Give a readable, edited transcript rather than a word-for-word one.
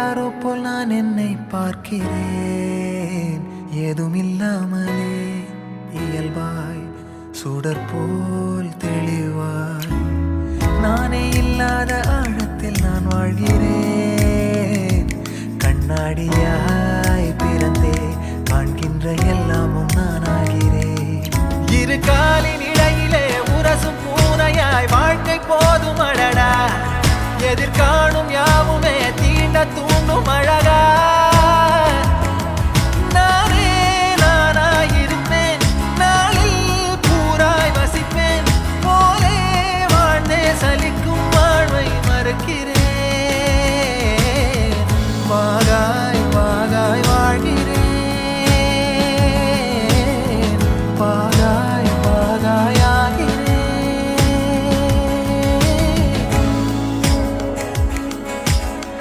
யாரோ போல் நான் என்னை பார்க்கிறேன். ஏதுமில்லாமலே இயல்பாய் சுடர் போல் தெளிவாய் நானே இல்லாத ஆழத்தில் நான் வாழ்கிறேன். கண்ணாடியாய் பிறந்தே காண்கின்ற எல்லாமும் நான் ஆகிறேன். இரு காலின் இடையிலே உரசும் பூனையாய் வாழ்க்கை போதும் அடடா. எதிர்காணும் யாவுமே